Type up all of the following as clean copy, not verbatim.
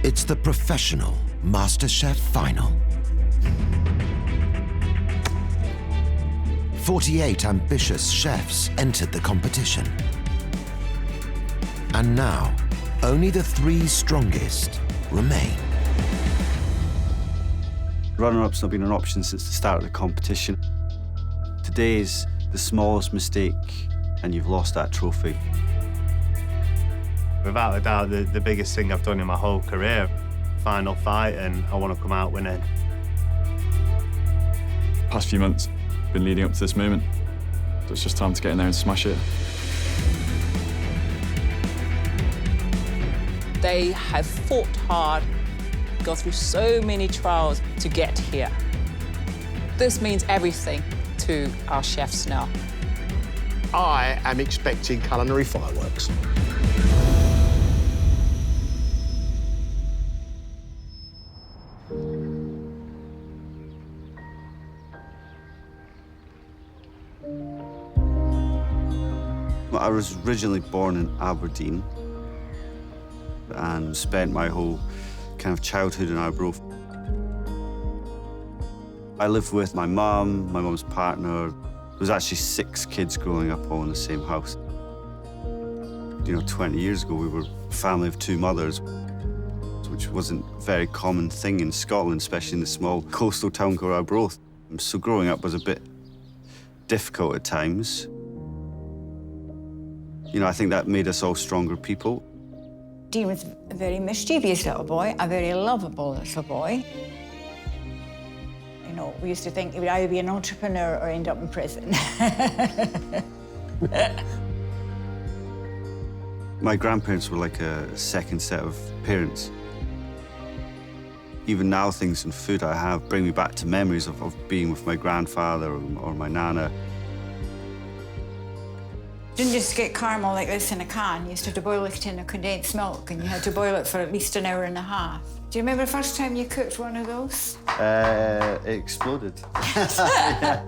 It's the professional MasterChef final. 48 ambitious chefs entered the competition. And now, only the 3 strongest remain. Runner-up's not been an option since the start of the competition. Today is the smallest mistake and you've lost that trophy. Without a doubt, the biggest thing I've done in my whole career. Final fight, and I want to come out winning. Past few months, been leading up to this moment. So it's just time to get in there and smash it. They have fought hard, gone through so many trials to get here. This means everything to our chefs now. I am expecting culinary fireworks. I was originally born in Aberdeen and spent my whole kind of childhood in Arbroath. I lived with my mum's partner. There was actually 6 kids growing up all in the same house. You know, 20 years ago, we were a family of 2 mothers, which wasn't a very common thing in Scotland, especially in the small coastal town called Arbroath. So growing up was a bit difficult at times. You know, I think that made us all stronger people. Dean was a very mischievous little boy, a very lovable little boy. You know, we used to think he would either be an entrepreneur or end up in prison. My grandparents were like a second set of parents. Even now, things in food I have bring me back to memories of being with my grandfather or my nana. Didn't just get caramel like this in a can. You used to have to boil it in a condensed milk, and you had to boil it for at least an hour and a half. Do you remember the first time you cooked one of those? It exploded. Yeah.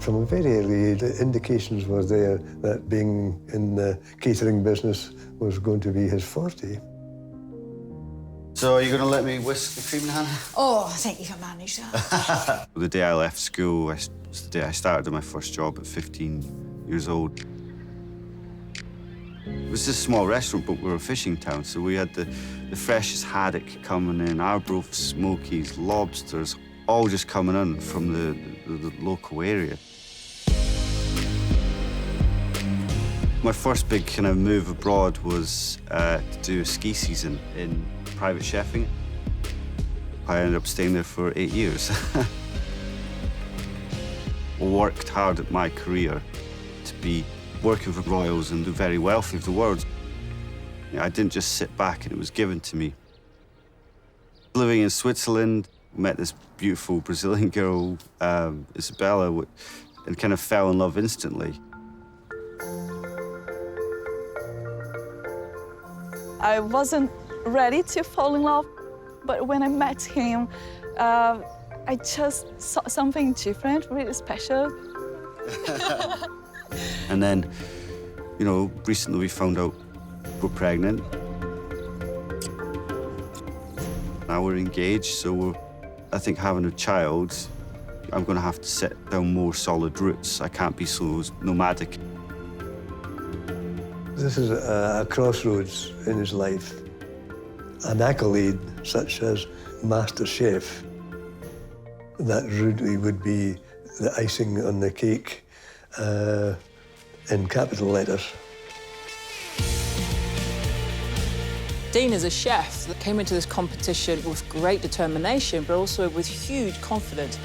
From a very early age, the indications were there that being in the catering business was going to be his forte. So are you going to let me whisk the cream, Hannah? Oh, I think you can manage that. The day I left school was the day I started my first job at 15 years old. It was just a small restaurant, but we were a fishing town, so we had the freshest haddock coming in, Arbroath smokies, lobsters, all just coming in from the local area. My first big kind of move abroad was to do a ski season in private chefing. I ended up staying there for 8 years. Worked hard at my career to be working for royals and the very wealthy of the world. You know, I didn't just sit back and it was given to me. Living in Switzerland, met this beautiful Brazilian girl, Isabella, and kind of fell in love instantly. I wasn't ready to fall in love, but when I met him, I just saw something different, really special. And then, you know, recently we found out we're pregnant. Now we're engaged, so I think having a child, I'm going to have to set down more solid roots. I can't be so nomadic. This is a crossroads in his life. An accolade such as MasterChef, that really would be the icing on the cake in capital letters. Dean is a chef that came into this competition with great determination, but also with huge confidence.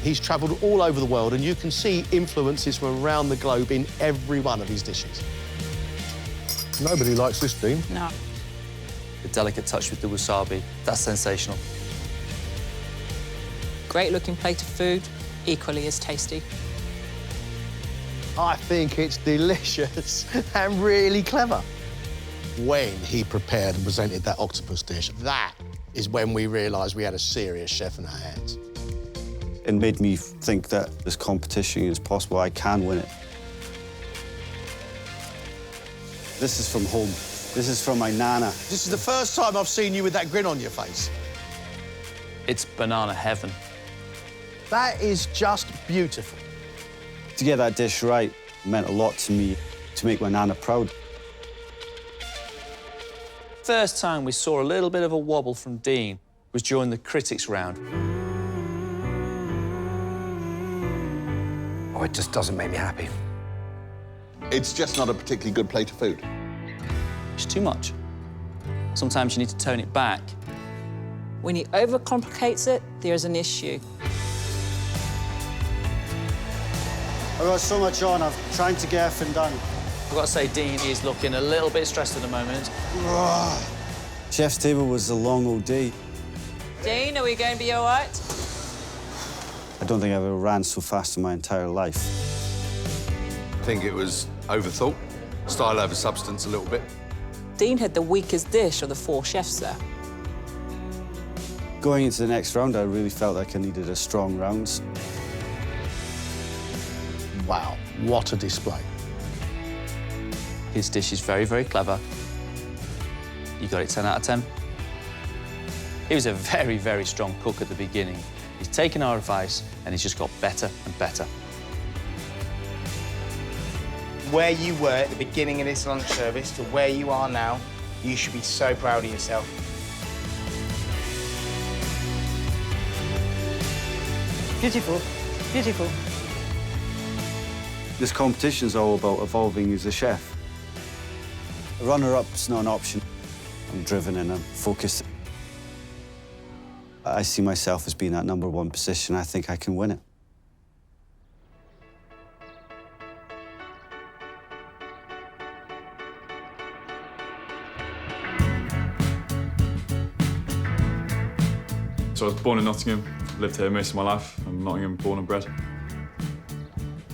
He's travelled all over the world, and you can see influences from around the globe in every one of his dishes. Nobody likes this, Dean. No. The delicate touch with the wasabi, that's sensational. Great-looking plate of food, equally as tasty. I think it's delicious and really clever. When he prepared and presented that octopus dish, that is when we realised we had a serious chef in our hands. It made me think that this competition is possible. I can win it. This is from home. This is from my nana. This is the first time I've seen you with that grin on your face. It's banana heaven. That is just beautiful. To get that dish right meant a lot to me, to make my nana proud. First time we saw a little bit of a wobble from Dean was during the critics round. Oh, it just doesn't make me happy. It's just not a particularly good plate of food. It's too much. Sometimes you need to tone it back. When he overcomplicates it, there's an issue. I've got so much on, I'm trying to get everything done. I've got to say, Dean is looking a little bit stressed at the moment. Chef's table was a long old day. Dean, are we going to be all right? I don't think I've ever ran so fast in my entire life. I think it was overthought, style over substance a little bit. Dean had the weakest dish of the 4 chefs there. Going into the next round, I really felt like I needed a strong round. Wow, what a display. His dish is very, very clever. You got it 10 out of 10. He was a very, very strong cook at the beginning. He's taken our advice and he's just got better and better. Where you were at the beginning of this lunch service to where you are now, you should be so proud of yourself. Beautiful, beautiful. This competition's all about evolving as a chef. A runner-up's not an option. I'm driven and I'm focused. I see myself as being that #1 position. I think I can win it. So I was born in Nottingham, lived here most of my life. I'm Nottingham born and bred.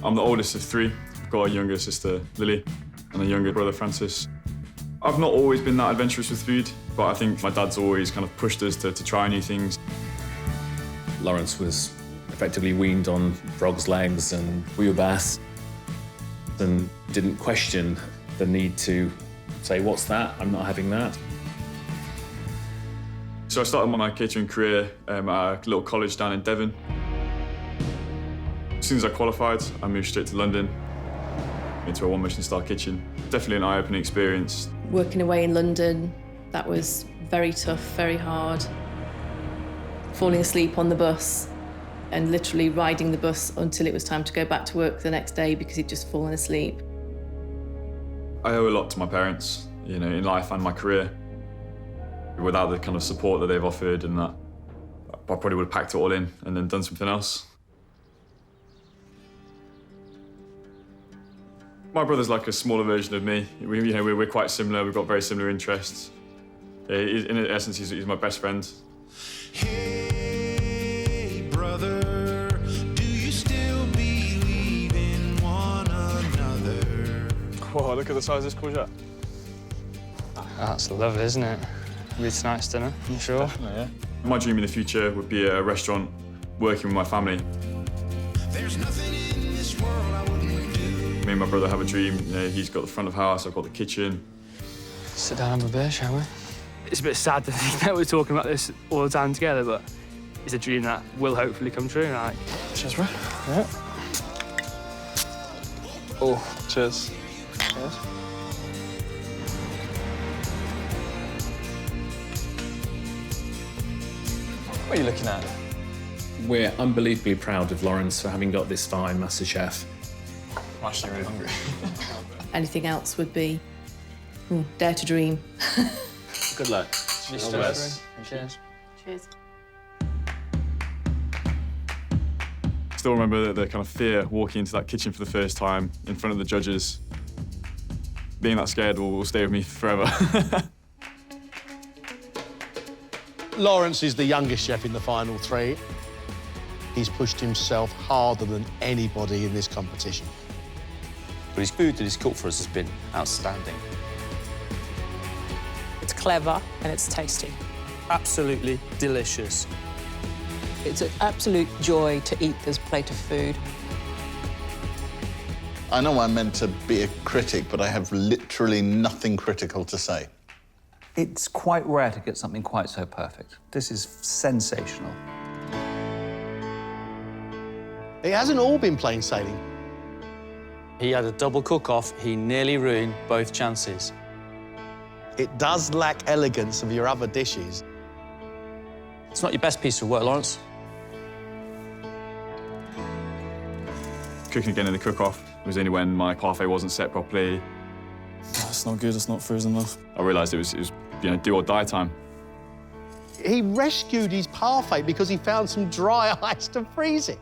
I'm the oldest of 3. I've got a younger sister, Lily, and a younger brother, Francis. I've not always been that adventurous with food, but I think my dad's always kind of pushed us to try new things. Lawrence was effectively weaned on frog's legs and bouillabaisse and didn't question the need to say, what's that? I'm not having that. So I started my catering career at a little college down in Devon. As soon as I qualified, I moved straight to London, into a 1 Michelin star kitchen. Definitely an eye-opening experience. Working away in London, that was very tough, very hard. Falling asleep on the bus and literally riding the bus until it was time to go back to work the next day because he'd just fallen asleep. I owe a lot to my parents, you know, in life and my career. Without the kind of support that they've offered and that, I probably would have packed it all in and then done something else. My brother's like a smaller version of me. We're quite similar. We've got very similar interests. In essence, he's my best friend. Hey, brother, do you still believe in one another? Whoa, look at the size of this courgette. That's lovely, isn't it? Really tonight's dinner, I'm sure. Definitely, yeah. My dream in the future would be a restaurant working with my family. There's nothing in this world I wouldn't do. Me and my brother have a dream. You know, he's got the front of house, I've got the kitchen. Sit down and have a beer, shall we? It's a bit sad to think that we're talking about this all the time together, but it's a dream that will hopefully come true. Like, cheers, bro. Yeah. Oh, cheers. Cheers. What are you looking at? We're unbelievably proud of Lawrence for having got this far in MasterChef. I'm actually really hungry. Anything else would be dare to dream. Good luck. Cheers. Cheers. Cheers. Still remember the kind of fear walking into that kitchen for the first time in front of the judges. Being that scared will stay with me forever. Lawrence is the youngest chef in the final 3. He's pushed himself harder than anybody in this competition. But his food that he's cooked for us has been outstanding. It's clever and it's tasty. Absolutely delicious. It's an absolute joy to eat this plate of food. I know I'm meant to be a critic, but I have literally nothing critical to say. It's quite rare to get something quite so perfect. This is sensational. It hasn't all been plain sailing. He had a double cook-off. He nearly ruined both chances. It does lack elegance of your other dishes. It's not your best piece of work, Lawrence. Cooking again in the cook-off was only when my parfait wasn't set properly. That's not good, it's not frozen enough. I realised it was you know, do or die time. He rescued his parfait because he found some dry ice to freeze it.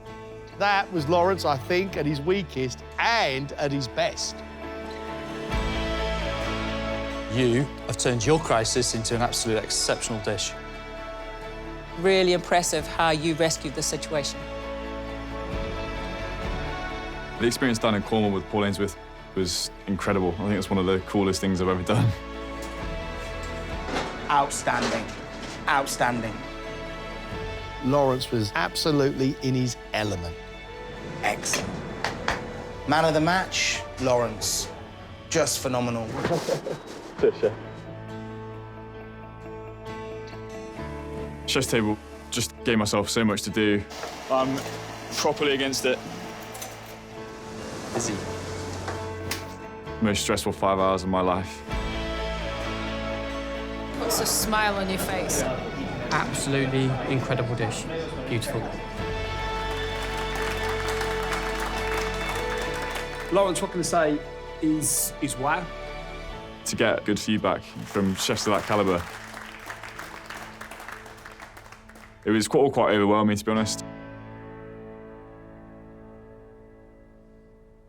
That was Lawrence, I think, at his weakest and at his best. You have turned your crisis into an absolute exceptional dish. Really impressive how you rescued the situation. The experience done in Cornwall with Paul Ainsworth was incredible. I think it's one of the coolest things I've ever done. Outstanding. Outstanding. Lawrence was absolutely in his element. Excellent. Man of the match, Lawrence. Just phenomenal. Chef's table just gave myself so much to do. I'm properly against it. Busy. Most stressful 5 hours of my life. Puts a smile on your face. Absolutely incredible dish. Beautiful. Lawrence, what can I say is wow. To get good feedback from chefs of that calibre, it was quite overwhelming, to be honest.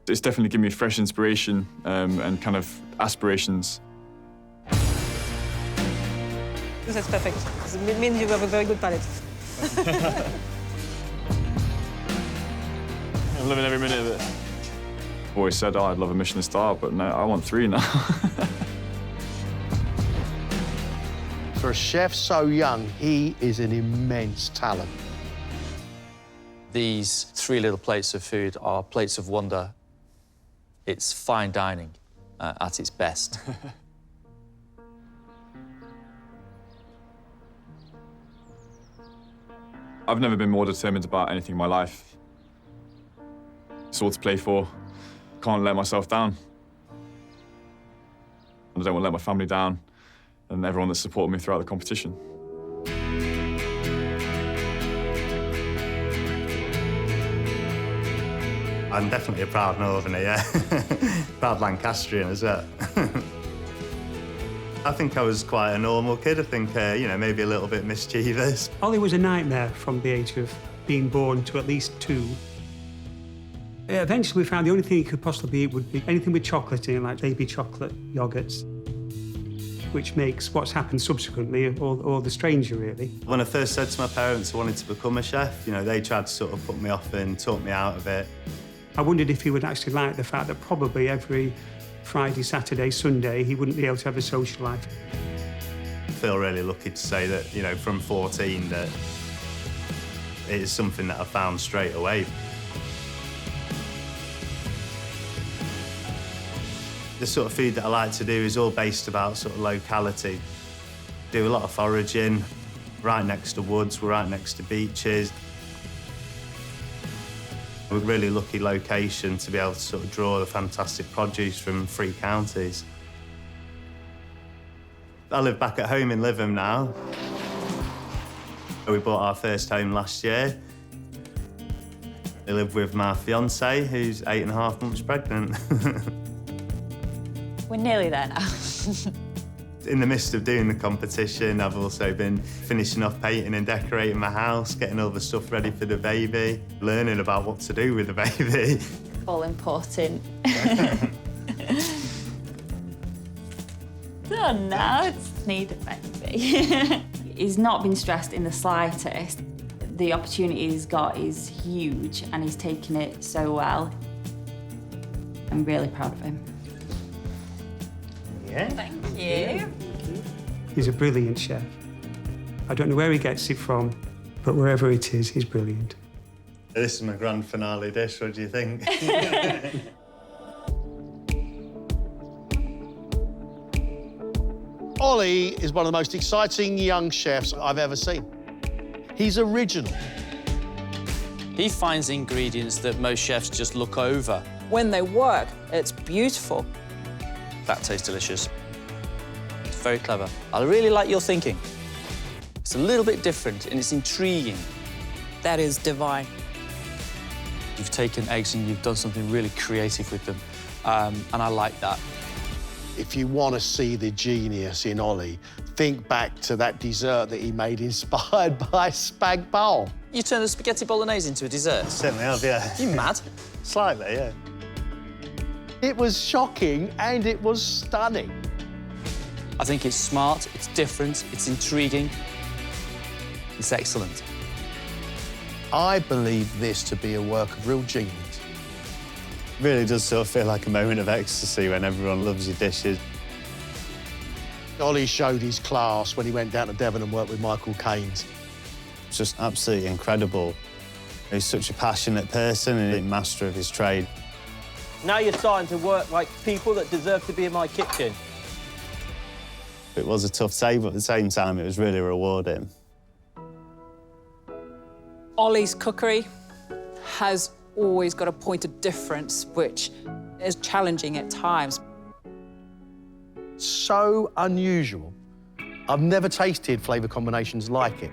It's definitely given me fresh inspiration and kind of aspirations. This is perfect. It means you have a very good palate. I'm loving every minute of it. Always said, oh, I'd love a Michelin star, but no, I want 3 now. For a chef so young, he is an immense talent. These 3 little plates of food are plates of wonder. It's fine dining at its best. I've never been more determined about anything in my life. It's all to play for. Can't let myself down. I don't want to let my family down and everyone that supported me throughout the competition. I'm definitely a proud Northerner, yeah. Proud Lancastrian as well. I think I was quite a normal kid. I think, you know, maybe a little bit mischievous. Ollie was a nightmare from the age of being born to at least 2. Eventually, we found the only thing he could possibly eat would be anything with chocolate in it, like baby chocolate yogurts, which makes what's happened subsequently all the stranger, really. When I first said to my parents I wanted to become a chef, you know, they tried to sort of put me off and talk me out of it. I wondered if he would actually like the fact that probably every Friday, Saturday, Sunday, he wouldn't be able to have a social life. I feel really lucky to say that, you know, from 14 that it is something that I found straight away. The sort of food that I like to do is all based about sort of locality. Do a lot of foraging, right next to woods, we're right next to beaches. We're a really lucky location to be able to sort of draw the fantastic produce from 3 counties. I live back at home in Lytham now. We bought our first home last year. I live with my fiancée, who's 8.5 months pregnant. We're nearly there now. In the midst of doing the competition, I've also been finishing off painting and decorating my house, getting all the stuff ready for the baby, learning about what to do with the baby. All important. Done now, it's need a baby. He's not been stressed in the slightest. The opportunity he's got is huge and he's taken it so well. I'm really proud of him. Yeah. Thank you. He's a brilliant chef. I don't know where he gets it from, but wherever it is, he's brilliant. This is my grand finale dish, what do you think? Ollie is one of the most exciting young chefs I've ever seen. He's original. He finds ingredients that most chefs just look over. When they work, it's beautiful. That tastes delicious. It's very clever. I really like your thinking. It's a little bit different and it's intriguing. That is divine. You've taken eggs and you've done something really creative with them, and I like that. If you want to see the genius in Ollie, think back to that dessert that he made inspired by spag bowl. You turned a spaghetti bolognese into a dessert? Certainly have, yeah. You mad? Slightly, yeah. It was shocking and it was stunning. I think it's smart, it's different, it's intriguing, it's excellent. I believe this to be a work of real genius. Really does sort of feel like a moment of ecstasy when everyone loves your dishes. Ollie showed his class when he went down to Devon and worked with Michael Caines. It's just absolutely incredible. He's such a passionate person and a master of his trade. Now you're starting to work like people that deserve to be in my kitchen. It was a tough day, but at the same time, it was really rewarding. Ollie's cookery has always got a point of difference, which is challenging at times. So unusual. I've never tasted flavour combinations like it.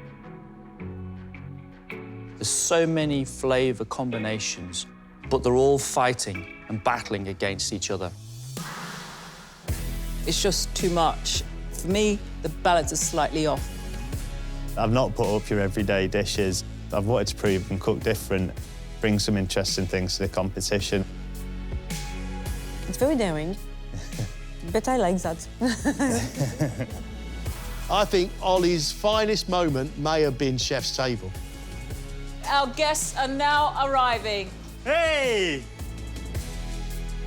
There's so many flavour combinations, but they're all fighting and battling against each other. It's just too much. For me, the balance is slightly off. I've not put up your everyday dishes. I've wanted to prove I can cook different, bring some interesting things to the competition. It's very daring, but I like that. I think Ollie's finest moment may have been Chef's Table. Our guests are now arriving. Hey!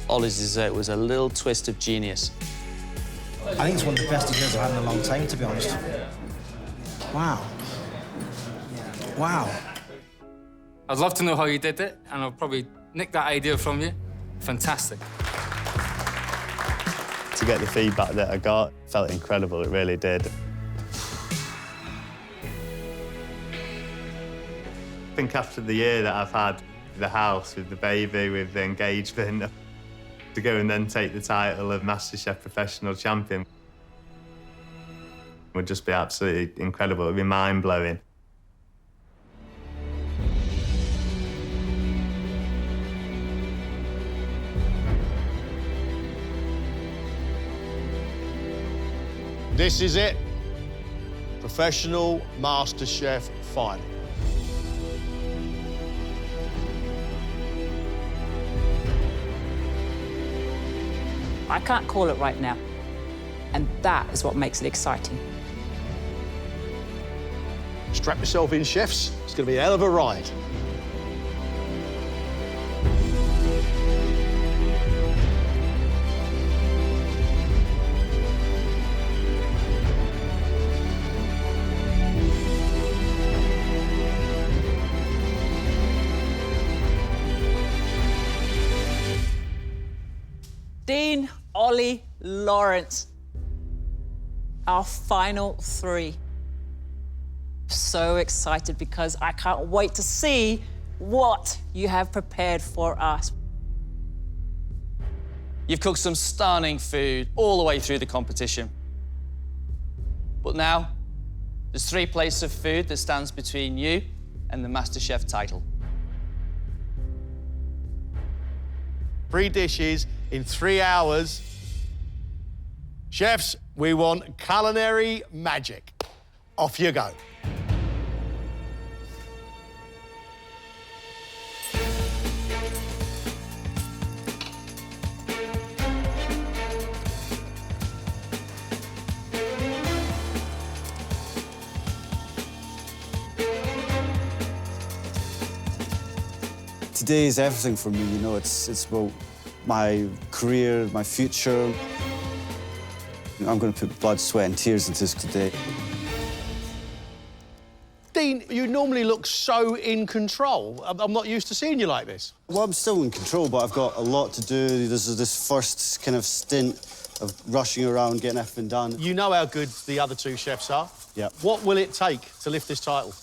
Ollie's dessert was a little twist of genius. I think it's one of the best desserts I've had in a long time, to be honest. Wow. Wow. I'd love to know how you did it, and I'll probably nick that idea from you. Fantastic. To get the feedback that I got, felt incredible, it really did. I think after the year that I've had with the house, with the baby, with the engagement, to go and then take the title of MasterChef Professional Champion would just be absolutely incredible. It would be mind-blowing. This is it. Professional MasterChef final. I can't call it right now. And that is what makes it exciting. Strap yourself in, chefs. It's going to be a hell of a ride. Dean, Ollie, Lawrence. Our final three. So excited because I can't wait to see what you have prepared for us. You've cooked some stunning food all the way through the competition. But now, there's 3 plates of food that stands between you and the MasterChef title. 3 dishes in 3 hours. Chefs, we want culinary magic. Off you go. Today is everything for me, you know, it's about my career, my future. I'm going to put blood, sweat and tears into this today. Dean, you normally look so in control. I'm not used to seeing you like this. Well, I'm still in control, but I've got a lot to do. This is this first kind of stint of rushing around, getting everything done. You know how good the other two chefs are. Yeah. What will it take to lift this title?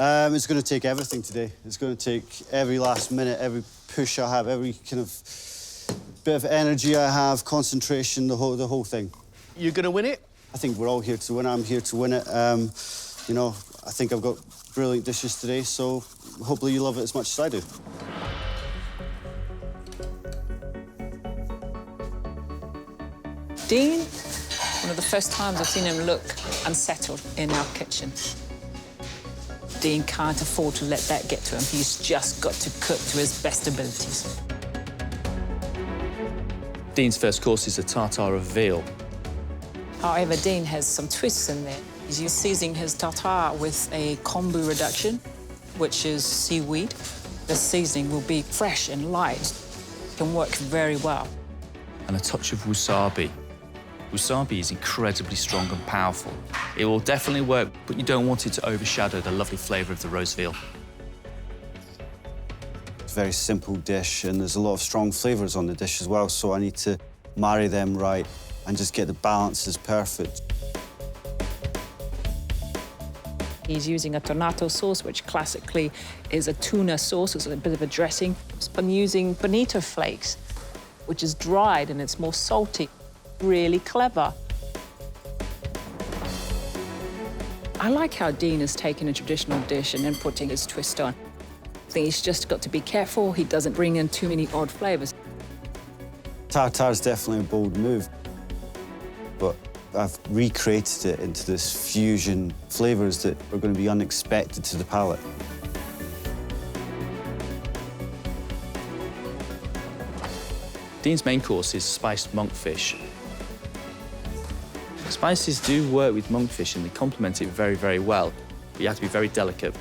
It's going to take everything today. It's going to take every last minute, every push I have, every kind of bit of energy I have, concentration, the whole thing. You're going to win it? I think we're all here to win. I'm here to win it. You know, I think I've got brilliant dishes today, so hopefully you love it as much as I do. Dean, one of the first times I've seen him look unsettled in our kitchen. Dean can't afford to let that get to him. He's just got to cook to his best abilities. Dean's first course is a tartare of veal. However, Dean has some twists in there. He's seasoning his tartare with a kombu reduction, which is seaweed. The seasoning will be fresh and light. Can work very well. And a touch of wasabi. Wasabi is incredibly strong and powerful. It will definitely work, but you don't want it to overshadow the lovely flavour of the roast veal. It's a very simple dish, and there's a lot of strong flavours on the dish as well, so I need to marry them right and just get the balances perfect. He's using a tornato sauce, which classically is a tuna sauce. It's a bit of a dressing. I'm using bonito flakes, which is dried and it's more salty. Really clever. I like how Dean has taken a traditional dish and then putting his twist on. I think he's just got to be careful he doesn't bring in too many odd flavours. Tartare is definitely a bold move, but I've recreated it into this fusion flavours that are going to be unexpected to the palate. Dean's main course is spiced monkfish. Spices do work with monkfish and they complement it very, very well, but you have to be very delicate.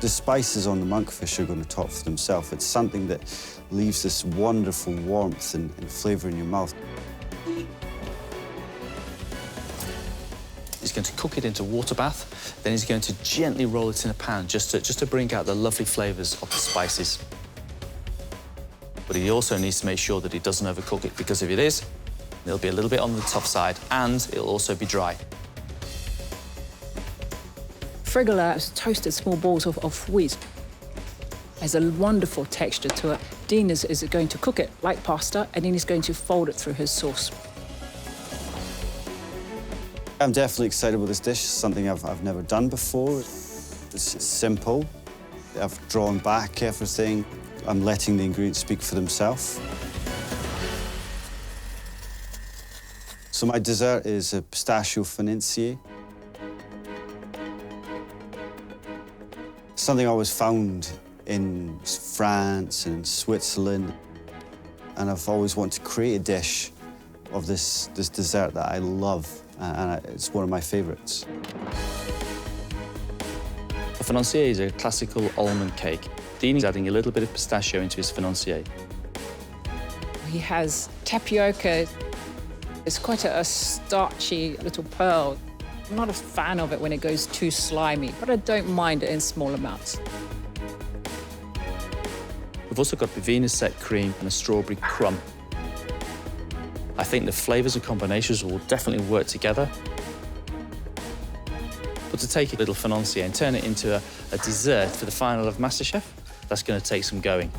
The spices on the monkfish are going to talk for themselves. It's something that leaves this wonderful warmth and flavour in your mouth. He's going to cook it into water bath, then he's going to gently roll it in a pan just to bring out the lovely flavours of the spices. But he also needs to make sure that he doesn't overcook it, because if it is, it'll be a little bit on the tough side and it'll also be dry. Frigola is toasted small balls of wheat. Has a wonderful texture to it. Dean is going to cook it like pasta, and then he's going to fold it through his sauce. I'm definitely excited with this dish. It's something I've never done before. It's simple. I've drawn back everything. I'm letting the ingredients speak for themselves. So my dessert is a pistachio financier. Something I always found in France and Switzerland, and I've always wanted to create a dish of this dessert that I love, and it's one of my favourites. A financier is a classical almond cake. Dean is adding a little bit of pistachio into his financier. He has tapioca. It's quite a starchy little pearl. I'm not a fan of it when it goes too slimy, but I don't mind it in small amounts. We've also got Bavina set cream and a strawberry crumb. I think the flavours and combinations will definitely work together. But to take a little financier and turn it into a dessert for the final of MasterChef, that's going to take some going.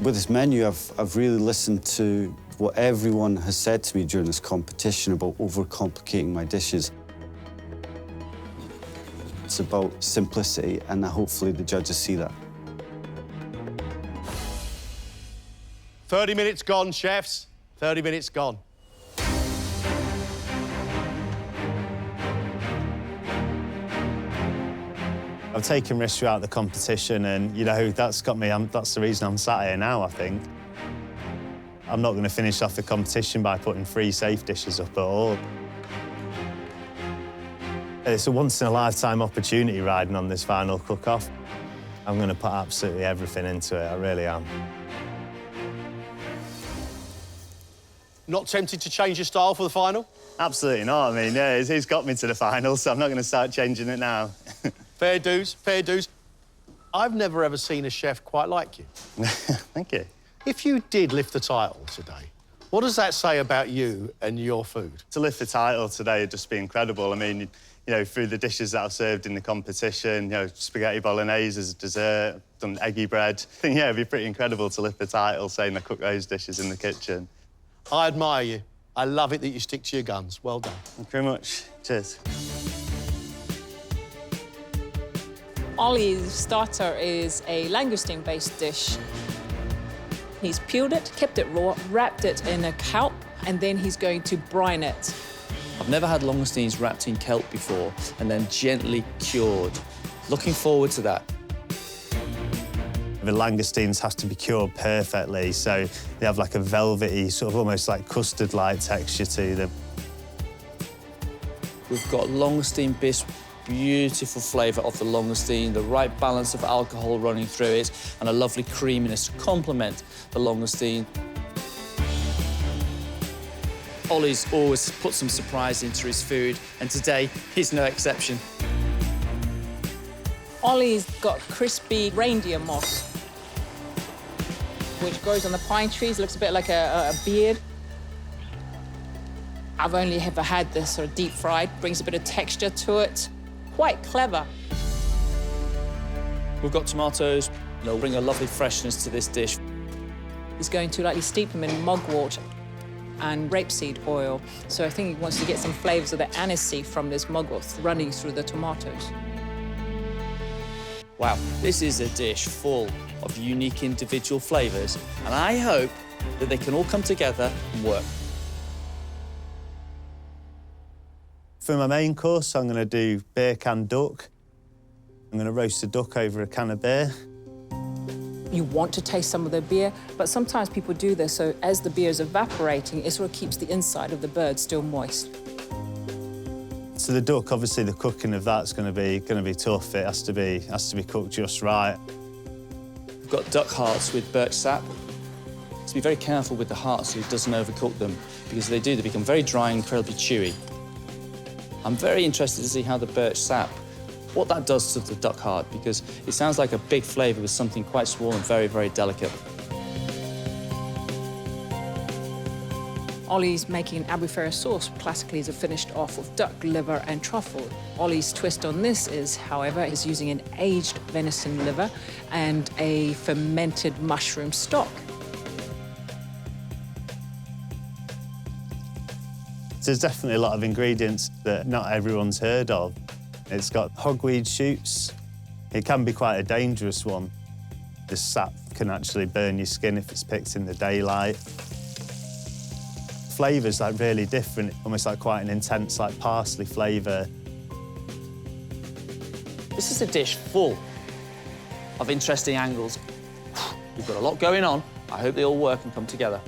With this menu, I've really listened to what everyone has said to me during this competition about overcomplicating my dishes. It's about simplicity, and hopefully the judges see that. 30 minutes gone, chefs. 30 minutes gone. I've taken risks throughout the competition, and, you know, that's got me, that's the reason I'm sat here now, I think. I'm not going to finish off the competition by putting 3 safe dishes up at all. It's a once-in-a-lifetime opportunity riding on this final cook-off. I'm going to put absolutely everything into it, I really am. Not tempted to change your style for the final? Absolutely not. I mean, yeah, he's got me to the final, so I'm not going to start changing it now. Fair dues, fair dues. I've never ever seen a chef quite like you. Thank you. If you did lift the title today, what does that say about you and your food? To lift the title today would just be incredible. I mean, you know, through the dishes that I've served in the competition, you know, spaghetti bolognese as a dessert, done eggy bread. I think, yeah, it'd be pretty incredible to lift the title saying I cook those dishes in the kitchen. I admire you. I love it that you stick to your guns. Well done. Thank you very much. Cheers. Ollie's starter is a langoustine-based dish. He's peeled it, kept it raw, wrapped it in a kelp, and then he's going to brine it. I've never had langoustines wrapped in kelp before and then gently cured. Looking forward to that. The langoustines have to be cured perfectly, so they have like a velvety, sort of almost like custard-like texture to them. We've got langoustine bisque, beautiful flavour of the langoustine, the right balance of alcohol running through it, and a lovely creaminess to complement the langoustine. Ollie's always put some surprise into his food, and today he's no exception. Ollie's got crispy reindeer moss, which grows on the pine trees, looks a bit like a beard. I've only ever had this sort of deep fried, brings a bit of texture to it. Quite clever. We've got tomatoes, they'll bring a lovely freshness to this dish. He's going to lightly steep them in mugwort and rapeseed oil. So I think he wants to get some flavours of the aniseed from this mugwort running through the tomatoes. Wow, this is a dish full of unique individual flavours, and I hope that they can all come together and work. For my main course, I'm going to do beer can duck. I'm going to roast a duck over a can of beer. You want to taste some of the beer, but sometimes people do this so as the beer is evaporating, it sort of keeps the inside of the bird still moist. So the duck, obviously, the cooking of that's going to be tough. It has to be cooked just right. We've got duck hearts with birch sap. So be very careful with the hearts so it doesn't overcook them, because if they do, they become very dry and incredibly chewy. I'm very interested to see how the birch sap, what that does to the duck heart, because it sounds like a big flavour with something quite small and very, very delicate. Ollie's making an albufera sauce. Classically, is finished off of duck liver and truffle. Ollie's twist on this is, however, is using an aged venison liver and a fermented mushroom stock. There's definitely a lot of ingredients that not everyone's heard of. It's got hogweed shoots. It can be quite a dangerous one. The sap can actually burn your skin if it's picked in the daylight. Flavour's like really different, almost like quite an intense like parsley flavour. This is a dish full of interesting angles. We've got a lot going on. I hope they all work and come together.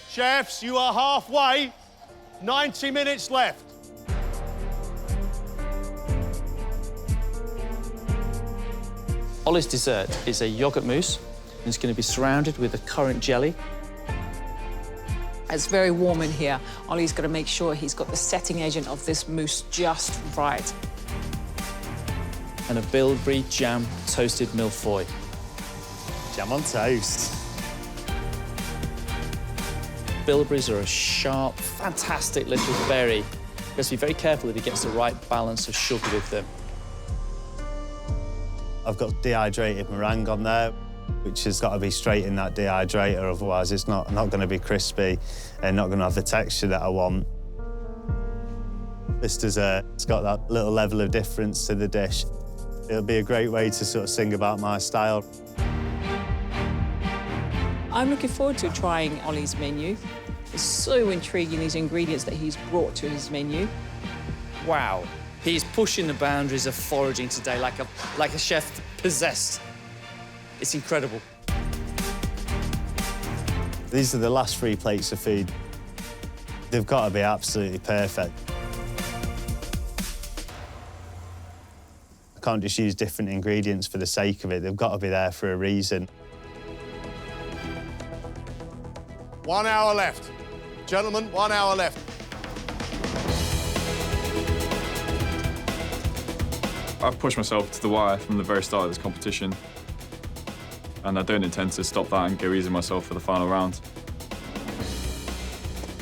Chefs, you are halfway. 90 minutes left. Ollie's dessert is a yoghurt mousse, and it's going to be surrounded with a currant jelly. It's very warm in here. Ollie's got to make sure he's got the setting agent of this mousse just right. And a bilberry jam toasted millefeuille. Jam on toast. Bilberries are a sharp, fantastic little berry. You have to be very careful that he gets the right balance of sugar with them. I've got dehydrated meringue on there, which has got to be straight in that dehydrator, otherwise it's not going to be crispy and not going to have the texture that I want. This dessert, it's got that little level of difference to the dish. It'll be a great way to sort of sing about my style. I'm looking forward to trying Ollie's menu. It's so intriguing, these ingredients that he's brought to his menu. Wow, he's pushing the boundaries of foraging today like a chef possessed. It's incredible. These are the last 3 plates of food. They've got to be absolutely perfect. I can't just use different ingredients for the sake of it. They've got to be there for a reason. 1 hour left. Gentlemen, 1 hour left. I've pushed myself to the wire from the very start of this competition, and I don't intend to stop that and go easy on myself for the final round.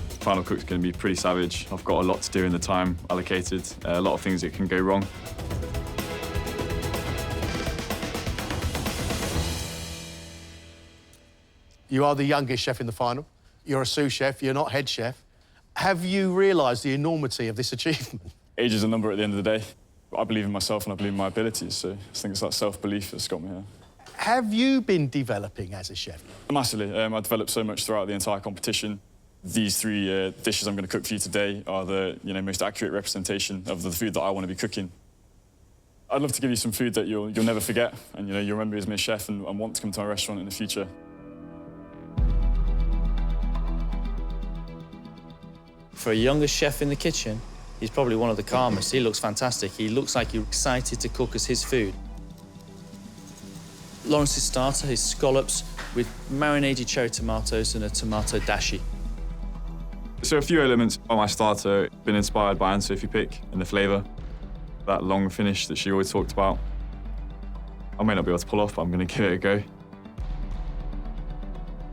The final cook's going to be pretty savage. I've got a lot to do in the time allocated, a lot of things that can go wrong. You are the youngest chef in the final. You're a sous chef, you're not head chef. Have you realised the enormity of this achievement? Age is a number at the end of the day. I believe in myself and I believe in my abilities, so I think it's that self-belief that's got me here. Have you been developing as a chef? Massively. I developed so much throughout the entire competition. These three dishes I'm going to cook for you today are the most accurate representation of the food that I want to be cooking. I'd love to give you some food that you'll never forget, and you'll remember as my chef and want to come to my restaurant in the future. For a younger chef in the kitchen, he's probably one of the calmest. He looks fantastic. He looks like he's excited to cook us his food. Lawrence's starter, his scallops with marinated cherry tomatoes and a tomato dashi. So a few elements on my starter have been inspired by Anne-Sophie Pick and the flavour, that long finish that she always talked about. I may not be able to pull off, but I'm going to give it a go.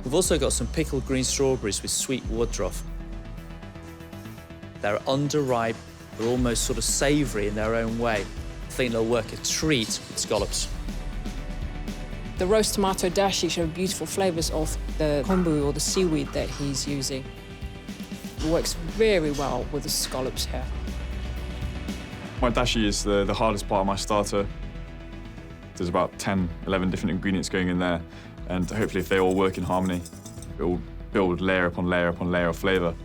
We've also got some pickled green strawberries with sweet woodruff. They're underripe, they're almost sort of savoury in their own way. I think they'll work a treat with scallops. The roast tomato dashi show beautiful flavours of the kombu or the seaweed that he's using. It works very well with the scallops here. My dashi is the hardest part of my starter. There's about 10, 11 different ingredients going in there, and hopefully if they all work in harmony, it will build layer upon layer upon layer of flavour.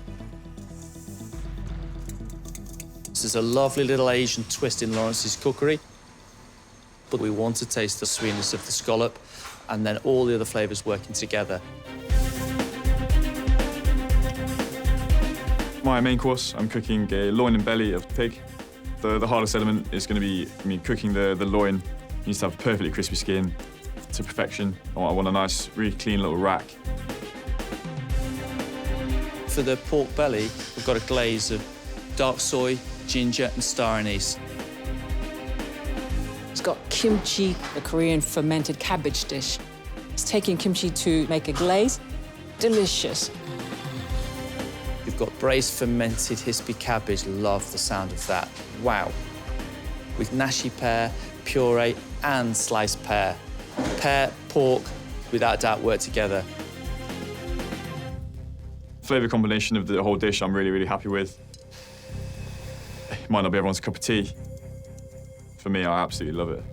This is a lovely little Asian twist in Lawrence's cookery, but we want to taste the sweetness of the scallop and then all the other flavours working together. My main course, I'm cooking a loin and belly of pig. The hardest element is going to be cooking the loin. It needs to have perfectly crispy skin to perfection. I want a nice, really clean little rack. For the pork belly, we've got a glaze of dark soy, ginger and star anise. It's got kimchi, a Korean fermented cabbage dish. It's taking kimchi to make a glaze. Delicious. We've got braised fermented hispy cabbage. Love the sound of that. Wow. With nashi pear, puree and sliced pear. Pear, pork, without doubt work together. Flavour combination of the whole dish I'm really, really happy with. It might not be everyone's cup of tea. For me, I absolutely love it.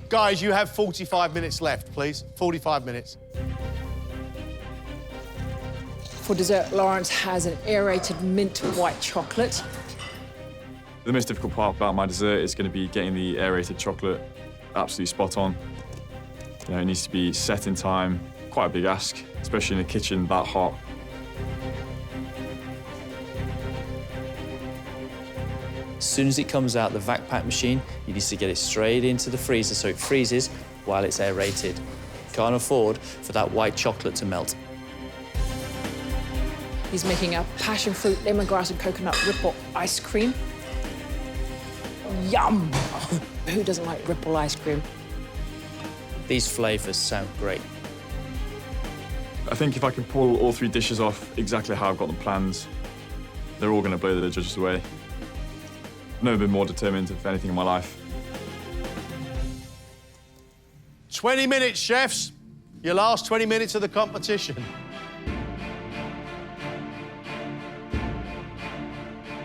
Guys, you have 45 minutes left, please. 45 minutes. For dessert, Lawrence has an aerated mint white chocolate. The most difficult part about my dessert is going to be getting the aerated chocolate absolutely spot on. It needs to be set in time. Quite a big ask, especially in a kitchen that hot. As soon as it comes out the vac pack machine, you need to get it straight into the freezer so it freezes while it's aerated. Can't afford for that white chocolate to melt. He's making a passion fruit, lemongrass and coconut ripple ice cream. Yum! Who doesn't like ripple ice cream? These flavours sound great. I think if I can pull all three dishes off exactly how I've got them planned, they're all going to blow the judges away. I've never been more determined of anything in my life. 20 minutes, chefs. Your last 20 minutes of the competition.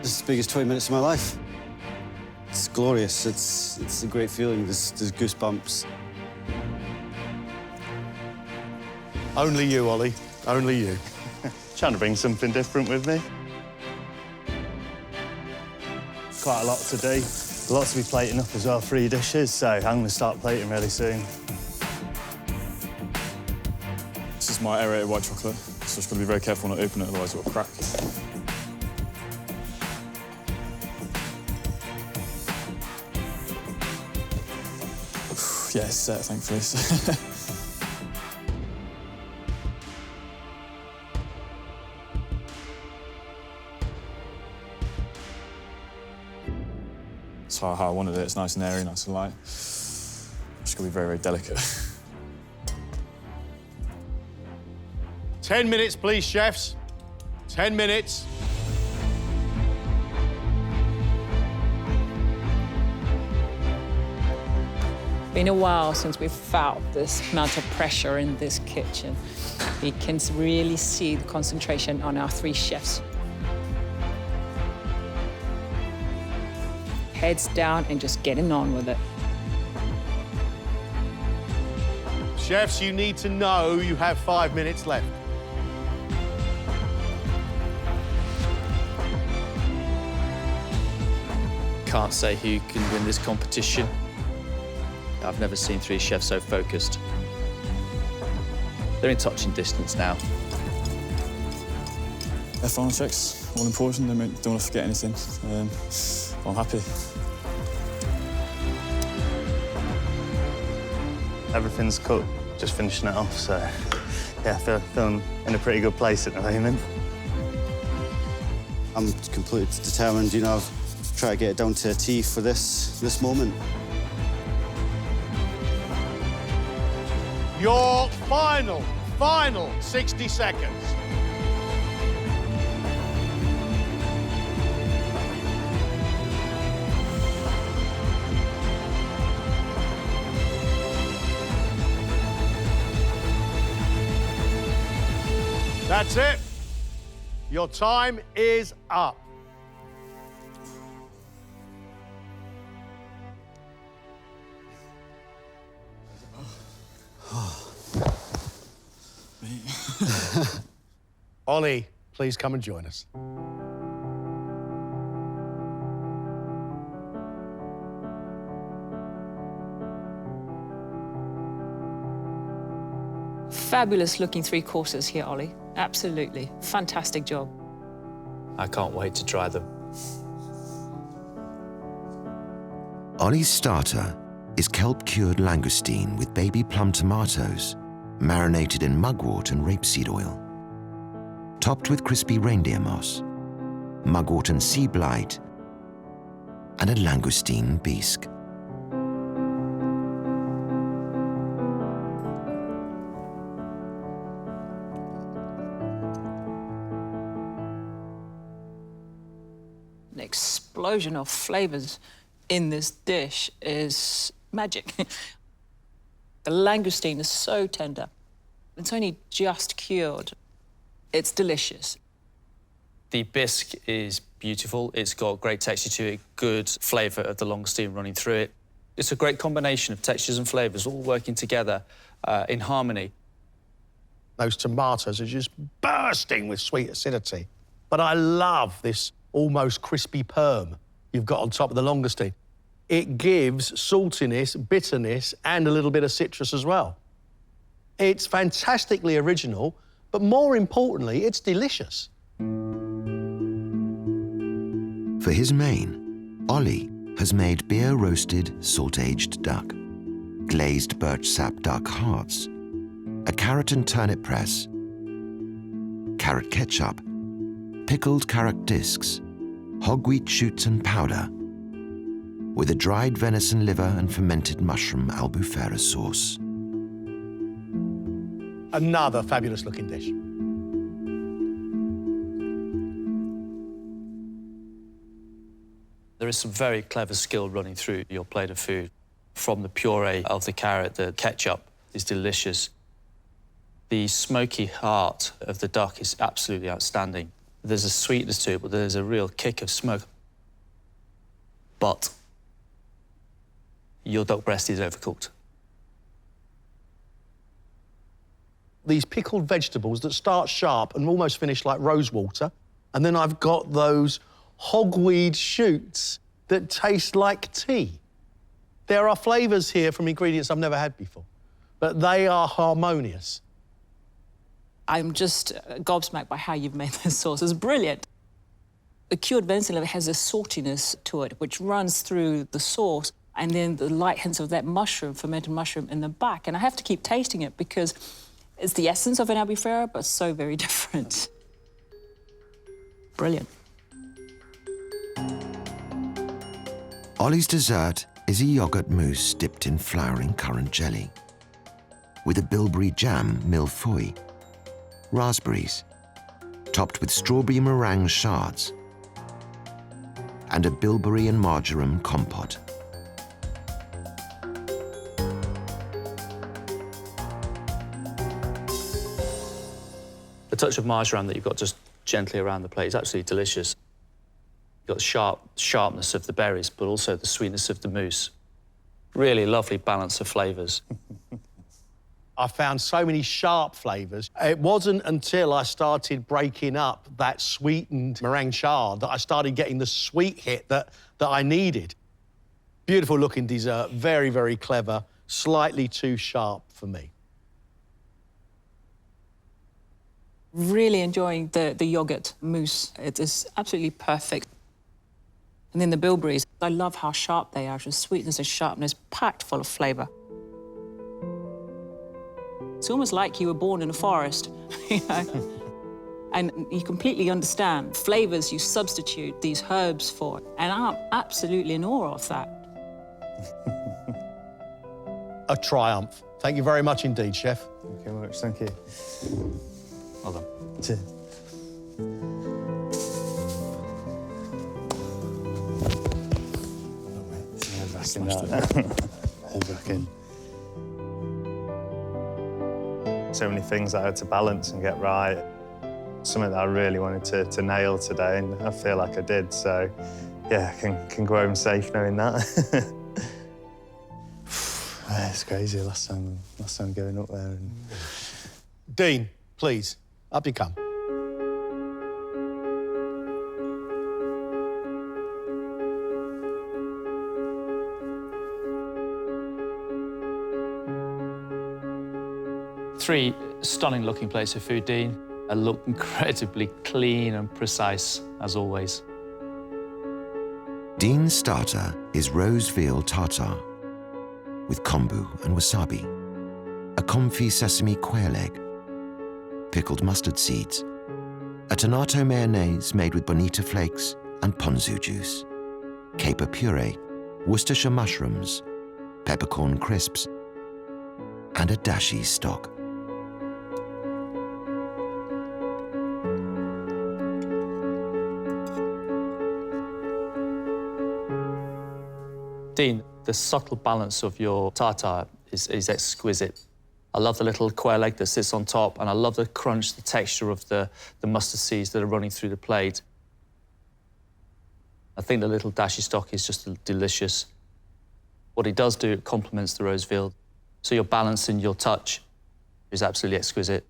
This is the biggest 20 minutes of my life. It's glorious. It's a great feeling. There's goosebumps. Only you, Ollie. Only you. Trying to bring something different with me. Quite a lot to do. A lot to be plating up as well, 3 dishes, so I'm going to start plating really soon. This is my aerated white chocolate, so just got to be very careful not to open it, otherwise it will crack. Yeah, it's set, thankfully. That's how I wanted it. It's nice and airy, nice and light. It's going to be very, very delicate. 10 minutes, please, chefs. 10 minutes. Been a while since we've felt this amount of pressure in this kitchen. We can really see the concentration on our 3 chefs. Heads down and just getting on with it. Chefs, you need to know you have 5 minutes left. Can't say who can win this competition. I've never seen 3 chefs so focused. They're in touching distance now. Their final checks, all important. They don't want to forget anything. I'm happy. Everything's cooked, just finishing it off, so yeah, feeling in a pretty good place at the moment. I'm completely determined, you know, I've tried to get it down to a T for this moment. Your final 60 seconds. That's it. Your time is up. Ollie, please come and join us. Fabulous looking 3 courses here, Ollie. Absolutely. Fantastic job. I can't wait to try them. Ollie's starter is kelp-cured langoustine with baby plum tomatoes, marinated in mugwort and rapeseed oil, topped with crispy reindeer moss, mugwort and sea blight, and a langoustine bisque. An explosion of flavours in this dish is magic. The langoustine is so tender. It's only just cured. It's delicious. The bisque is beautiful. It's got great texture to it, good flavour of the langoustine running through it. It's a great combination of textures and flavours all working together in harmony. Those tomatoes are just bursting with sweet acidity. But I love this almost crispy perm you've got on top of the langoustine. It gives saltiness, bitterness, and a little bit of citrus as well. It's fantastically original, but more importantly, it's delicious. For his main, Ollie has made beer-roasted, salt-aged duck, glazed birch sap duck hearts, a carrot and turnip press, carrot ketchup, pickled carrot discs, hogweed shoots and powder, with a dried venison liver and fermented mushroom albufera sauce. Another fabulous looking dish. There is some very clever skill running through your plate of food. From the puree of the carrot, the ketchup is delicious. The smoky heart of the duck is absolutely outstanding. There's a sweetness to it, but there's a real kick of smoke. But your duck breast is overcooked. These pickled vegetables that start sharp and almost finish like rose water. And then I've got those hogweed shoots that taste like tea. There are flavours here from ingredients I've never had before, but they are harmonious. I'm just gobsmacked by how you've made this sauce. It's brilliant. The cured venison liver has a saltiness to it, which runs through the sauce, and then the light hints of that mushroom, fermented mushroom, in the back. And I have to keep tasting it because it's the essence of an albufera, but so very different. Brilliant. Ollie's dessert is a yoghurt mousse dipped in flowering currant jelly, with a bilberry jam millefeuille, raspberries, topped with strawberry meringue shards, and a bilberry and marjoram compote. The touch of marjoram that you've got just gently around the plate is absolutely delicious. You've got the sharpness of the berries, but also the sweetness of the mousse. Really lovely balance of flavours. I found so many sharp flavours. It wasn't until I started breaking up that sweetened meringue chard that I started getting the sweet hit that I needed. Beautiful looking dessert, very, very clever, slightly too sharp for me. Really enjoying the yoghurt mousse. It is absolutely perfect. And then the bilberries, I love how sharp they are, just sweetness and sharpness, packed full of flavour. It's almost like you were born in a forest, you know? And you completely understand flavours you substitute these herbs for. And I'm absolutely in awe of that. A triumph. Thank you very much indeed, Chef. Thank you very much, thank you. Well done. Cheers. So many things I had to balance and get right. Something that I really wanted to nail today, and I feel like I did. So, yeah, I can go home safe knowing that. It's crazy. Last time going up there. And... Dean, please, up you come. Three stunning-looking plates of food, Dean. They look incredibly clean and precise, as always. Dean's starter is roast veal tartare with kombu and wasabi, a comfy sesame quail egg, pickled mustard seeds, a tomato mayonnaise made with bonita flakes and ponzu juice, caper puree, Worcestershire mushrooms, peppercorn crisps, and a dashi stock. Dean, the subtle balance of your tartare is exquisite. I love the little quail egg that sits on top, and I love the crunch, the texture of the mustard seeds that are running through the plate. I think the little dashi stock is just delicious. What it does do, it complements the roast veal. So your balance and your touch is absolutely exquisite.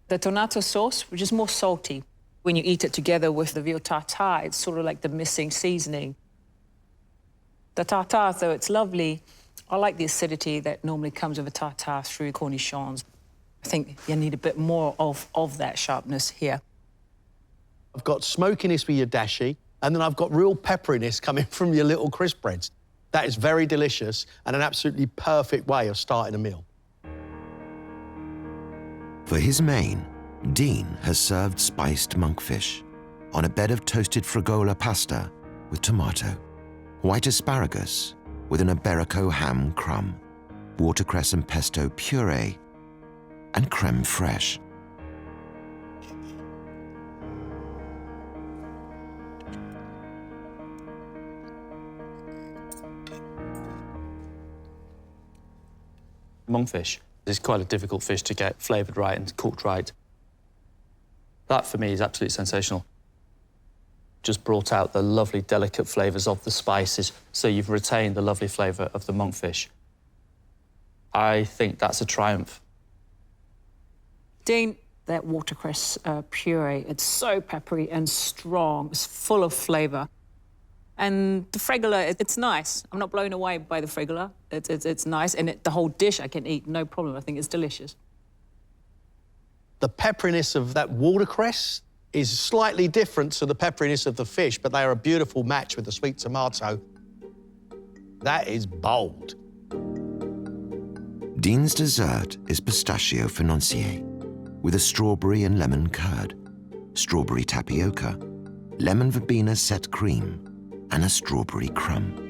The tomato sauce, which is more salty. When you eat it together with the veal tartare, it's sort of like the missing seasoning. The tartare, though, it's lovely. I like the acidity that normally comes with a tartare through cornichons. I think you need a bit more of that sharpness here. I've got smokiness with your dashi, and then I've got real pepperiness coming from your little crisp breads. That is very delicious and an absolutely perfect way of starting a meal. For his main, Dean has served spiced monkfish on a bed of toasted fregola pasta with tomato, white asparagus with an Iberico ham crumb, watercress and pesto puree, and creme fraiche. Monkfish is quite a difficult fish to get flavoured right and cooked right. That, for me, is absolutely sensational. Just brought out the lovely, delicate flavours of the spices, so you've retained the lovely flavour of the monkfish. I think that's a triumph. Dean, that watercress puree, it's so peppery and strong. It's full of flavour. And the fregola, it's nice. I'm not blown away by the fregola. It's nice, and the whole dish I can eat, no problem. I think it's delicious. The pepperiness of that watercress is slightly different to the pepperiness of the fish, but they are a beautiful match with the sweet tomato. That is bold. Dean's dessert is pistachio financier with a strawberry and lemon curd, strawberry tapioca, lemon verbena set cream, and a strawberry crumb.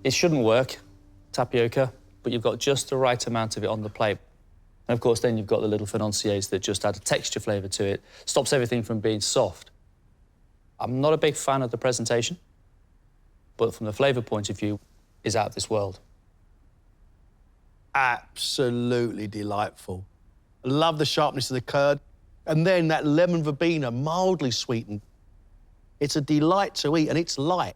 It shouldn't work, tapioca, but you've got just the right amount of it on the plate. And of course, then you've got the little financiers that just add a texture flavour to it, stops everything from being soft. I'm not a big fan of the presentation, but from the flavour point of view, is out of this world. Absolutely delightful. I love the sharpness of the curd, and then that lemon verbena, mildly sweetened. It's a delight to eat, and it's light.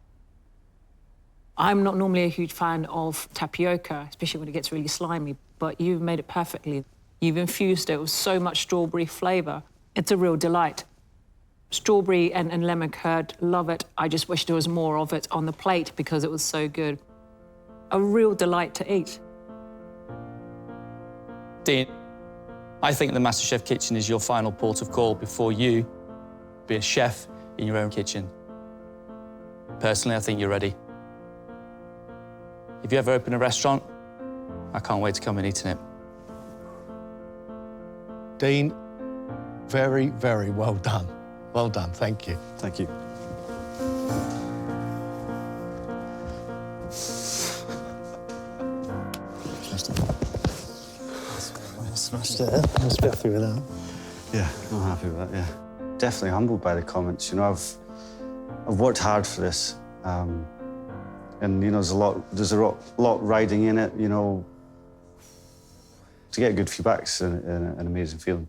I'm not normally a huge fan of tapioca, especially when it gets really slimy, but you've made it perfectly. You've infused it with so much strawberry flavour. It's a real delight. Strawberry and lemon curd, love it. I just wish there was more of it on the plate because it was so good. A real delight to eat. Dean, I think the MasterChef kitchen is your final port of call before you be a chef in your own kitchen. Personally, I think you're ready. If you ever open a restaurant, I can't wait to come and eat in it. Dean, very, very well done. Well done, thank you. Thank you. Smashed it. Must be happy with that. Yeah, I'm happy with that, yeah. Definitely humbled by the comments. You know, I've worked hard for this. And, you know, there's a lot riding in it, you know. To get good feedback's an amazing feeling.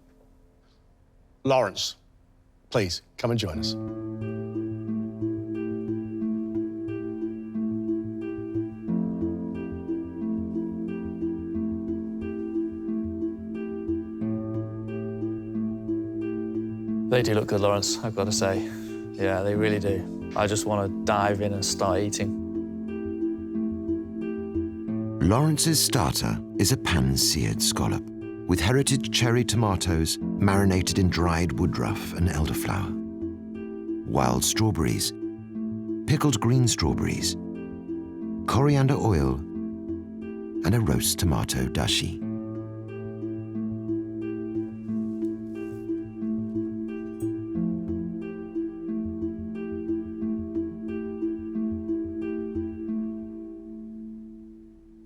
Lawrence, please, come and join us. They do look good, Lawrence, I've got to say. Yeah, they really do. I just want to dive in and start eating. Lawrence's starter is a pan-seared scallop with heritage cherry tomatoes marinated in dried woodruff and elderflower, wild strawberries, pickled green strawberries, coriander oil, and a roast tomato dashi.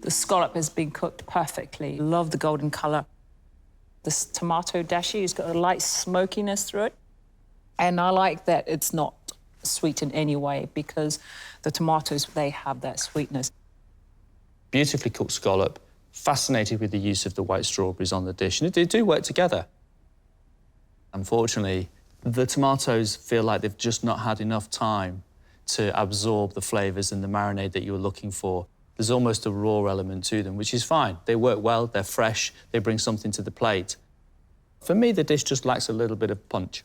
The scallop has been cooked perfectly. Love the golden colour. This tomato dashi has got a light smokiness through it. And I like that it's not sweet in any way because the tomatoes, they have that sweetness. Beautifully cooked scallop, fascinated with the use of the white strawberries on the dish. And they do work together. Unfortunately, the tomatoes feel like they've just not had enough time to absorb the flavours and the marinade that you were looking for. There's almost a raw element to them, which is fine. They work well, they're fresh, they bring something to the plate. For me, the dish just lacks a little bit of punch.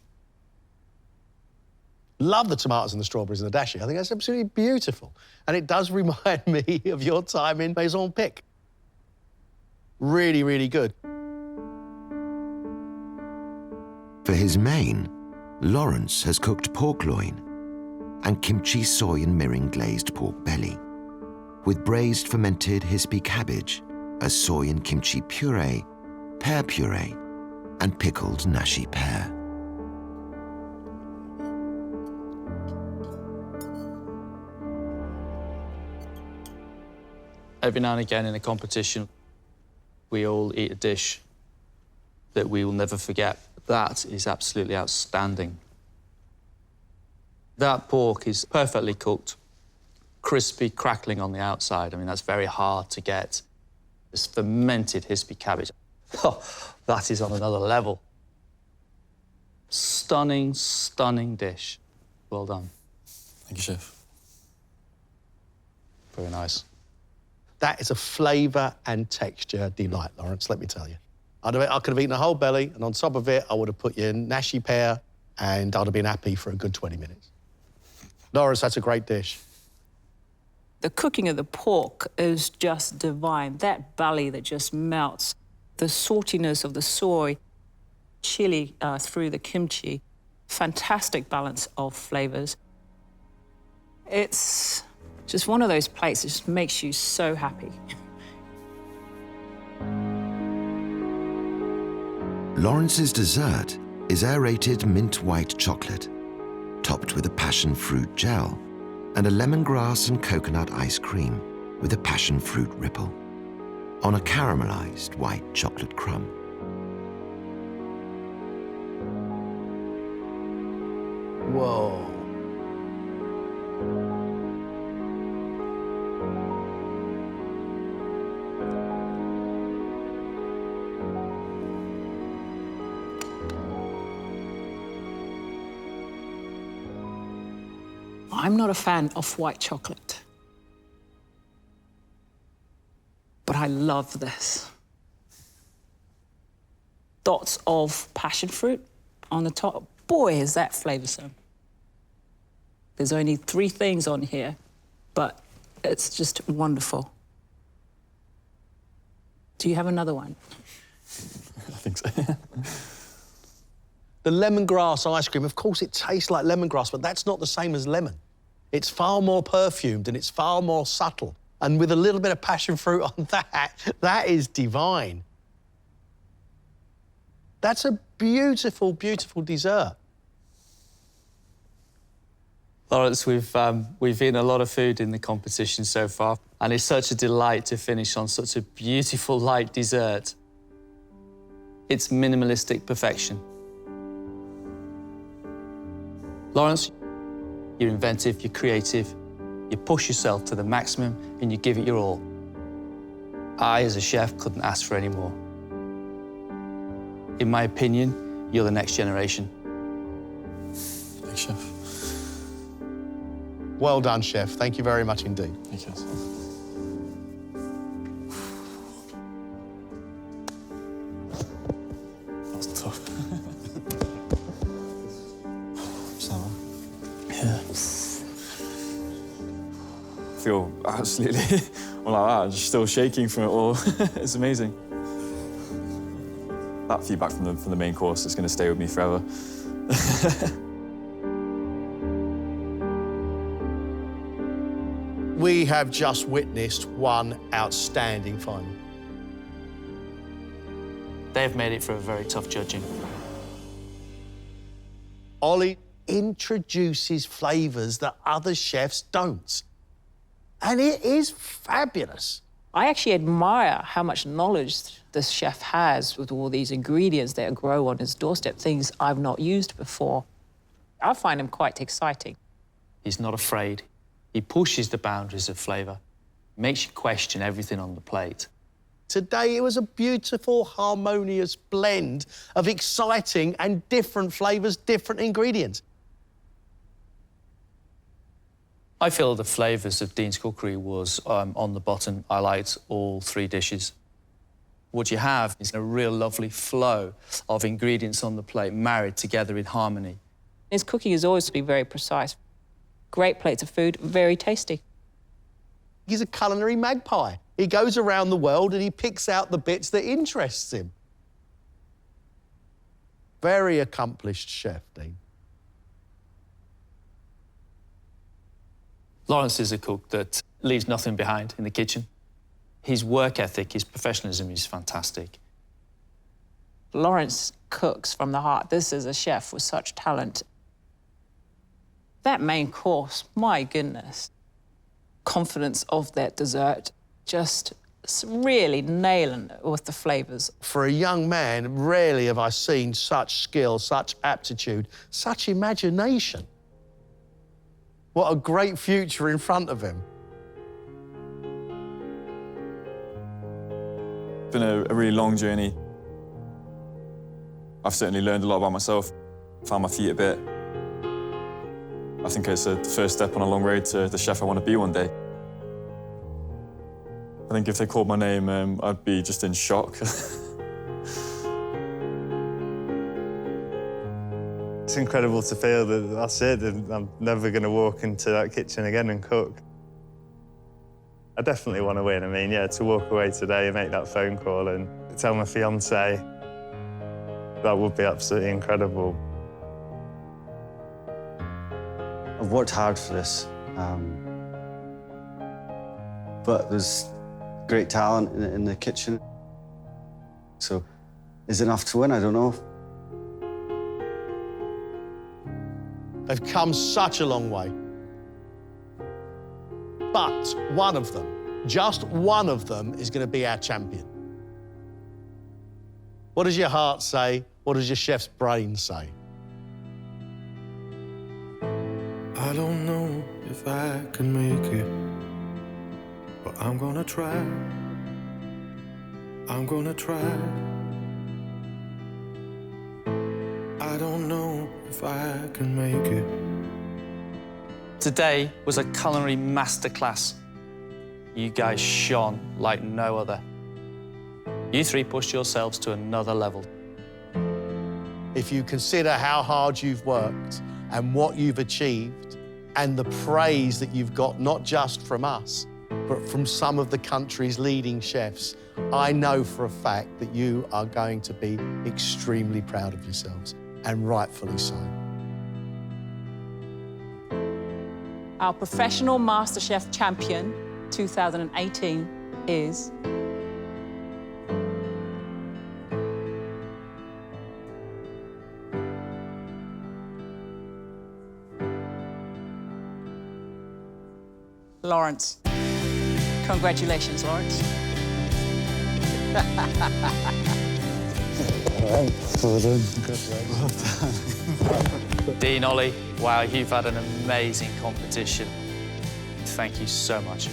Love the tomatoes and the strawberries and the dashi. I think that's absolutely beautiful. And it does remind me of your time in Maison Pic. Really, really good. For his main, Lawrence has cooked pork loin and kimchi soy and mirin glazed pork belly, with braised fermented Hispi cabbage, a soy and kimchi puree, pear puree, and pickled nashi pear. Every now and again in a competition, we all eat a dish that we will never forget. That is absolutely outstanding. That pork is perfectly cooked, crispy, crackling on the outside. I mean, that's very hard to get. This fermented Hispi cabbage, oh, that is on another level. Stunning, stunning dish. Well done. Thank you, Chef. Very nice. That is a flavour and texture delight, Lawrence, let me tell you. I could have eaten a whole belly, and on top of it, I would have put your nashi pear, and I'd have been happy for a good 20 minutes. Lawrence, that's a great dish. The cooking of the pork is just divine. That belly that just melts, the saltiness of the soy, chili through the kimchi, fantastic balance of flavours. It's just one of those plates that just makes you so happy. Lawrence's dessert is aerated mint white chocolate, topped with a passion fruit gel, and a lemongrass and coconut ice cream with a passion fruit ripple on a caramelized white chocolate crumb. Whoa. I'm not a fan of white chocolate, but I love this. Dots of passion fruit on the top. Boy, is that flavoursome. There's only 3 things on here, but it's just wonderful. Do you have another one? I think so. The lemongrass ice cream, of course, it tastes like lemongrass, but that's not the same as lemon. It's far more perfumed and it's far more subtle. And with a little bit of passion fruit on that is divine. That's a beautiful, beautiful dessert. Lawrence, we've eaten a lot of food in the competition so far, and it's such a delight to finish on such a beautiful light dessert. It's minimalistic perfection. Lawrence, you're inventive, you're creative, you push yourself to the maximum and you give it your all. I, as a chef, couldn't ask for any more. In my opinion, you're the next generation. Thanks, Chef. Well done, Chef. Thank you very much indeed. Thank you. That's tough. Sour. Yeah. I feel absolutely well, like that. Just still shaking from it all. It's amazing. That feedback from the main course is going to stay with me forever. We have just witnessed one outstanding final. They've made it for a very tough judging. Ollie introduces flavours that other chefs don't. And it is fabulous. I actually admire how much knowledge this chef has with all these ingredients that grow on his doorstep, things I've not used before. I find him quite exciting. He's not afraid. He pushes the boundaries of flavour, makes you question everything on the plate. Today, it was a beautiful, harmonious blend of exciting and different flavours, different ingredients. I feel the flavours of Dean's cookery was on the bottom. I liked all 3 dishes. What you have is a real lovely flow of ingredients on the plate, married together in harmony. His cooking has always been very precise. Great plates of food, very tasty. He's a culinary magpie. He goes around the world and he picks out the bits that interests him. Very accomplished chef, Dean. Lawrence is a cook that leaves nothing behind in the kitchen. His work ethic, his professionalism is fantastic. Lawrence cooks from the heart. This is a chef with such talent. That main course, my goodness. Confidence of that dessert, just really nailing it with the flavours. For a young man, rarely have I seen such skill, such aptitude, such imagination. What a great future in front of him. It's been a really long journey. I've certainly learned a lot about myself, found my feet a bit. I think it's the first step on a long road to the chef I want to be one day. I think if they called my name, I'd be just in shock. It's incredible to feel that that's it, and I'm never going to walk into that kitchen again and cook. I definitely want to win. I mean, yeah, to walk away today and make that phone call and tell my fiancée, that would be absolutely incredible. I've worked hard for this, but there's great talent in the kitchen. So is enough to win, I don't know. They've come such a long way. But one of them, just one of them, is going to be our champion. What does your heart say? What does your chef's brain say? I don't know if I can make it, but I'm gonna try. I'm gonna try. I don't know if I can make it. Today was a culinary masterclass. You guys shone like no other. You three pushed yourselves to another level. If you consider how hard you've worked and what you've achieved and the praise that you've got, not just from us, but from some of the country's leading chefs, I know for a fact that you are going to be extremely proud of yourselves, and rightfully so. Our professional MasterChef champion 2018 is... Lawrence. Congratulations, Lawrence. Dean, Ollie, wow, you've had an amazing competition. Thank you so much.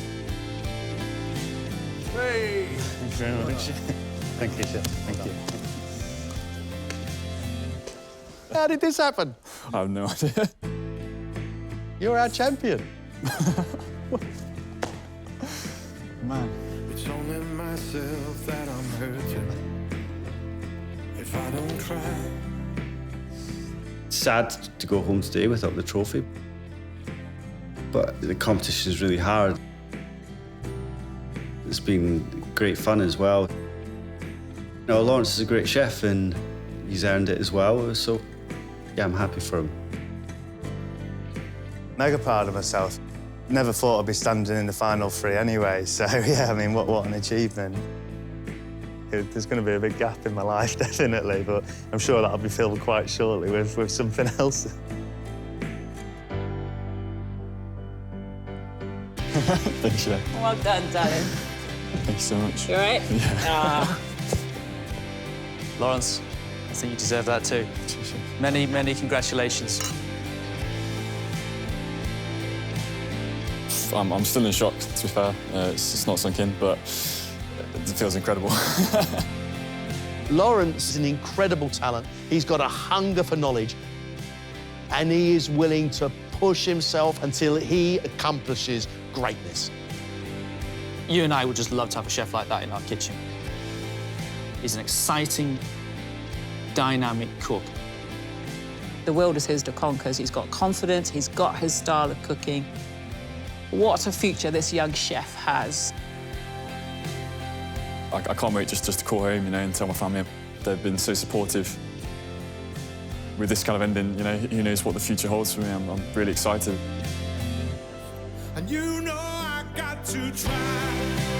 Hey! Thank you very much. Thank you, Chef. Thank you. How did this happen? I have no idea. You're our champion. Man. It's only myself that I'm hurting if I don't try. Sad to go home today without the trophy, but the competition is really hard. It's been great fun as well. You know, Lawrence is a great chef and he's earned it as well, so yeah, I'm happy for him. Mega proud of myself. Never thought I'd be standing in the final three anyway, so yeah, I mean, what an achievement. There's going to be a big gap in my life, definitely, but I'm sure that'll be filled quite shortly with something else. Thanks, Chef. Well done, darling. Thank you so much. You all right? Yeah. Lawrence, I think you deserve that too. Many, many congratulations. I'm still in shock, to be fair. It's not sunk in, but it feels incredible. Lawrence is an incredible talent. He's got a hunger for knowledge, and he is willing to push himself until he accomplishes greatness. You and I would just love to have a chef like that in our kitchen. He's an exciting, dynamic cook. The world is his to conquer. He's got confidence, he's got his style of cooking. What a future this young chef has. I can't wait just to call home, you know, and tell my family. They've been so supportive. With this kind of ending, you know, who knows what the future holds for me. I'm really excited. And you know I got to try.